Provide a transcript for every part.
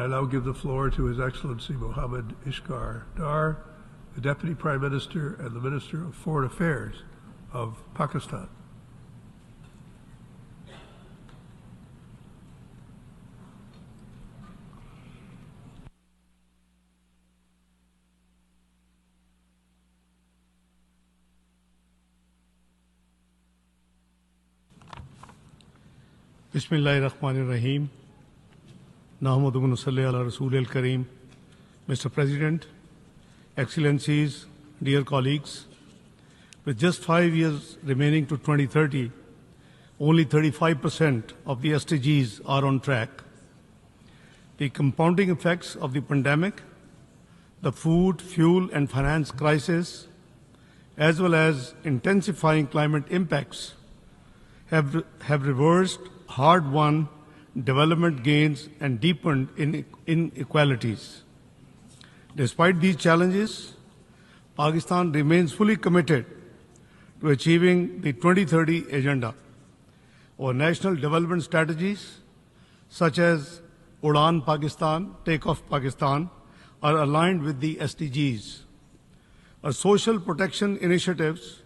I now give the floor to His Excellency Mohammed Ishqar Dar, the Deputy Prime Minister and the Minister of Foreign Affairs of Pakistan. Bismillahirrahmanirrahim. Nahmaduhu wa nusalli ala Rasool al-Kareem. Mr. President, Excellencies, dear colleagues, with just 5 years remaining to 2030, only 35% of the SDGs are on track. The compounding effects of the pandemic, the food, fuel, and finance crisis, as well as intensifying climate impacts, have reversed hard-won development gains and deepened inequalities. Despite these challenges, Pakistan remains fully committed to achieving the 2030 agenda. Our national development strategies, such as Udaan Pakistan, Take-Off Pakistan, are aligned with the SDGs. Our social protection initiatives,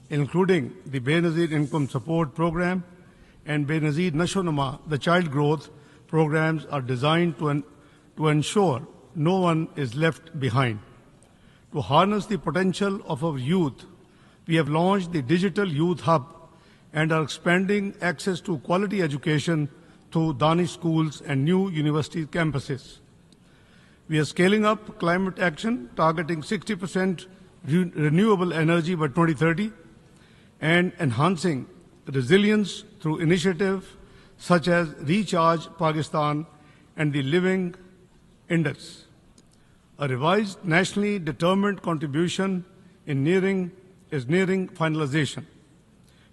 including the Benazir Income Support Program and Benazir Nasho-Nama, the child growth programs, are designed to ensure no one is left behind. To harness the potential of our youth, we have launched the Digital Youth Hub and are expanding access to quality education through Danish schools and new university campuses. We are scaling up climate action, targeting 60% renewable energy by 2030 and enhancing resilience through initiatives such as Recharge Pakistan and the Living Index. A revised nationally determined contribution is nearing finalization.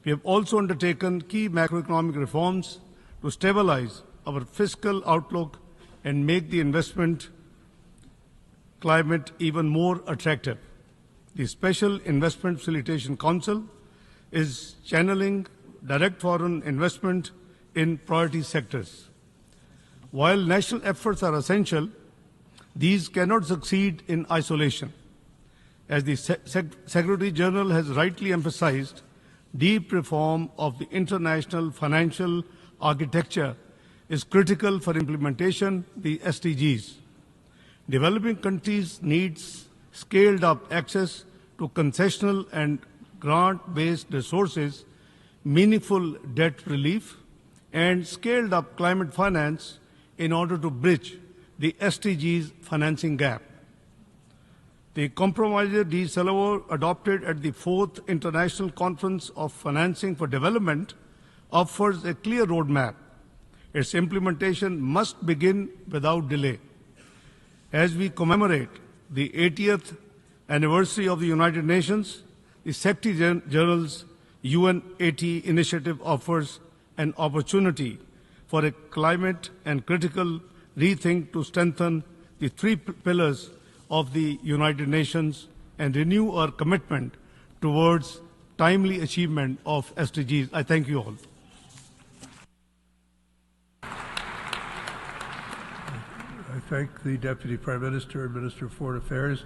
We have also undertaken key macroeconomic reforms to stabilize our fiscal outlook and make the investment climate even more attractive. The Special Investment Facilitation Council is channeling direct foreign investment in priority sectors. While national efforts are essential, these cannot succeed in isolation. As the Secretary General has rightly emphasized, deep reform of the international financial architecture is critical for implementation of the SDGs. Developing countries need scaled-up access to concessional and grant-based resources, meaningful debt relief, and scaled-up climate finance in order to bridge the SDGs financing gap. The Compromise de Salvador, adopted at the 4th International Conference of Financing for Development, offers a clear roadmap. Its implementation must begin without delay. As we commemorate the 80th anniversary of the United Nations, the Secretary General's UN80 initiative offers an opportunity for a climate and critical rethink to strengthen the three pillars of the United Nations and renew our commitment towards timely achievement of SDGs. I thank you all. I thank the Deputy Prime Minister and Minister of Foreign Affairs.